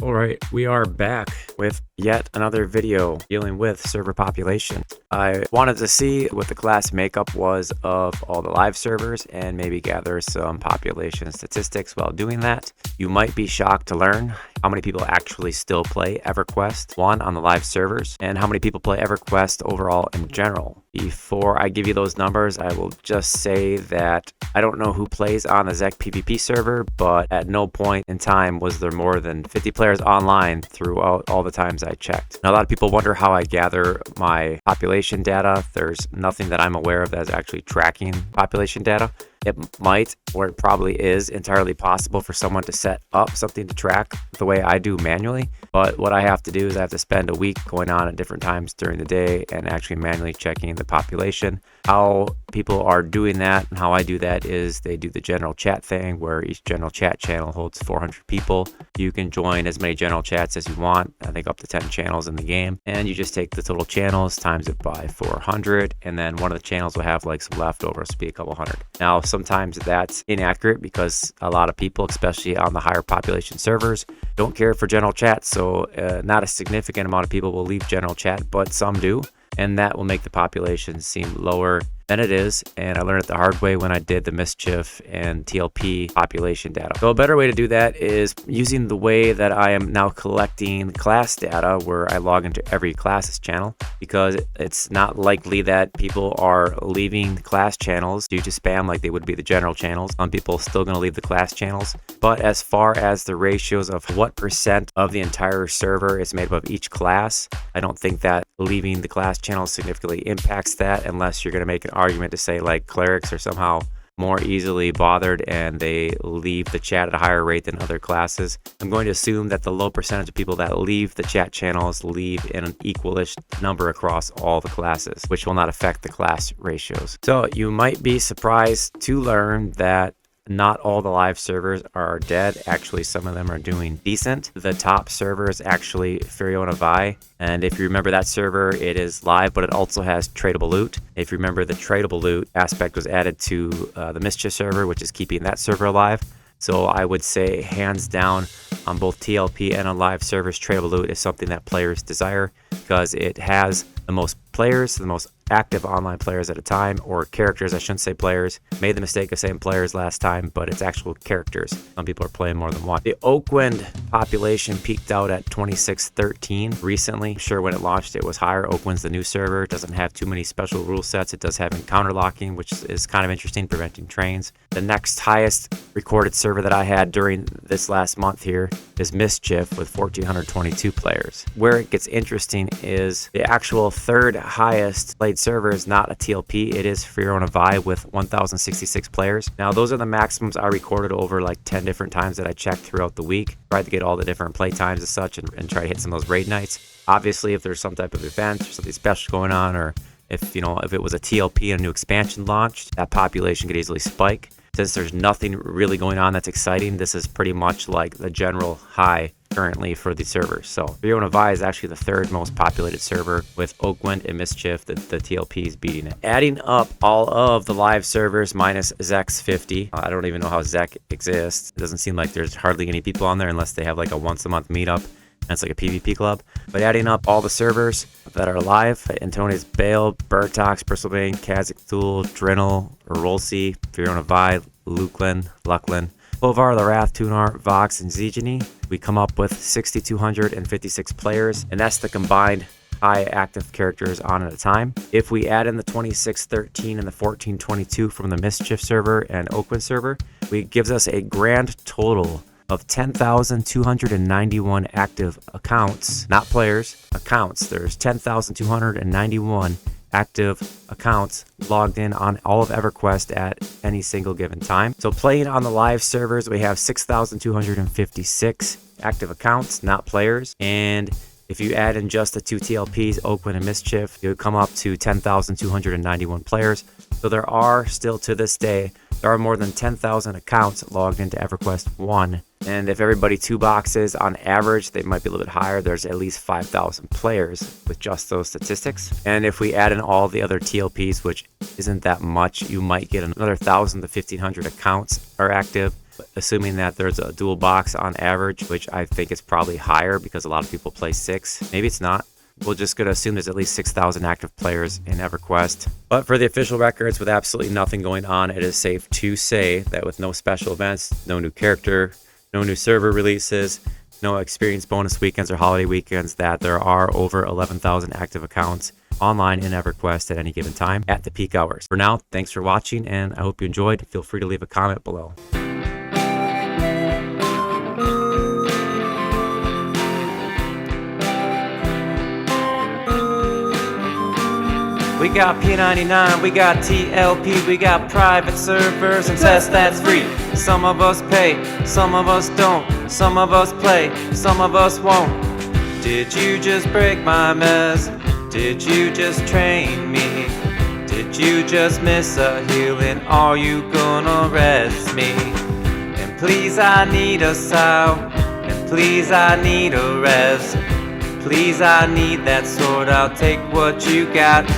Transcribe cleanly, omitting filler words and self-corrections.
Alright, we are back with yet another video dealing with server population. I wanted to see what the class makeup was of all the live servers and maybe gather some population statistics while doing that. You might be shocked to learn how many people actually still play Everquest 1 on the live servers and how many people play Everquest overall in general. Before I give you those numbers, I will just say that I don't know who plays on the Zek PvP server, but at no point in time was there more than 50 players online throughout all the times I checked. Now, a lot of people wonder how I gather my population data. There's nothing that I'm aware of that's actually tracking population data. It might, or it probably is, entirely possible for someone to set up something to track the way I do manually. But what I have to do is I have to spend a week going on at different times during the day and actually manually checking the population. How people are doing that and how I do that is they do the general chat thing where each general chat channel holds 400 people. You can join as many general chats as you want. I think up to 10 channels in the game. And you just take the total channels, times it by 400, and then one of the channels will have like some leftovers, be a couple hundred. Now, sometimes that's inaccurate because a lot of people, especially on the higher population servers, don't care for general chat. So not a significant amount of people will leave general chat, but some do. And that will make the population seem lower than it is. And I learned it the hard way when I did the Mischief and TLP population data. So a better way to do that is using the way that I am now collecting class data, where I log into every class's channel, because it's not likely that people are leaving class channels due to spam like they would be the general channels. Some people are still going to leave the class channels. But as far as the ratios of what percent of the entire server is made up of each class, I don't think that leaving the class channel significantly impacts that, unless you're going to make an argument to say like clerics are somehow more easily bothered and they leave the chat at a higher rate than other classes. I'm going to assume that the low percentage of people that leave the chat channels leave in an equalish number across all the classes, which will not affect the class ratios. So you might be surprised to learn that not all the live servers are dead. Actually, some of them are doing decent. The top server is actually Freon Ave. And if you remember that server, it is live, but it also has tradable loot. If you remember, the tradable loot aspect was added to the Mischief server, which is keeping that server alive. So I would say hands down on both TLP and on live servers, tradable loot is something that players desire because it has the most players, the most active online players at a time, or characters. I shouldn't say players. Made the mistake of saying players last time, but it's actual characters. Some people are playing more than one. The Oakland population peaked out at 2613 recently. I'm sure when it launched it was higher. Oakland's the new server. It doesn't have too many special rule sets. It does have encounter locking, which is kind of interesting, preventing trains. The next highest recorded server that I had during this last month here is Mischief with 1422 players. Where it gets interesting is the actual third highest played server is not a TLP. It is Freon Ave with 1066 players. Now, those are the maximums I recorded over like 10 different times that I checked throughout the week. Tried to get all the different play times and such and try to hit some of those raid nights. Obviously, if there's some type of event or something special going on, or if it was a TLP and a new expansion launched, that population could easily spike. Since there's nothing really going on that's exciting, this is pretty much like the general high currently for the servers. So Freon Ave is actually the third most populated server, with Oakland and Mischief, the TLPs, beating it. Adding up all of the live servers minus Zek's 50. I don't even know how Zek exists. It doesn't seem like there's hardly any people on there unless they have like a once a month meetup. And it's like a PvP club. But adding up all the servers that are live: Antonius Bale, Burtox, Bristlebane, Kazik Thul, Drenel, Rolsey, Freon Ave, Luklin, Bovar, Larath, Tunar, Vox, and Zegini, we come up with 6,256 players, and that's the combined high active characters on at a time. If we add in the 2613 and the 1422 from the Mischief server and Oakland server, it gives us a grand total of 10,291 active accounts, not players, accounts. There's 10,291 active accounts logged in on all of Everquest at any single given time. So playing on the live servers, we have 6,256 active accounts, not players. And if you add in just the two TLPs, Oakland and Mischief, you would come up to 10,291 players. So there are still, to this day, there are more than 10,000 accounts logged into Everquest 1. And if everybody 2 boxes on average, they might be a little bit higher. There's at least 5,000 players with just those statistics. And if we add in all the other TLPs, which isn't that much, you might get another 1,000 to 1,500 accounts are active. assuming that there's a dual box on average, which I think is probably higher because a lot of people play 6. Maybe it's not. We're just going to assume there's at least 6,000 active players in Everquest. But for the official records, with absolutely nothing going on, it is safe to say that with no special events, no new character, no new server releases, no experience bonus weekends or holiday weekends, that there are over 11,000 active accounts online in Everquest at any given time at the peak hours. For now, thanks for watching, and I hope you enjoyed. Feel free to leave a comment below. We got P99, we got TLP, we got private servers and tests that's free. Some of us pay, some of us don't, some of us play, some of us won't. Did you just break my mess? Did you just train me? Did you just miss a healing? Are you gonna rest me? And please I need a sow, and please I need a rest. Please I need that sword, I'll take what you got.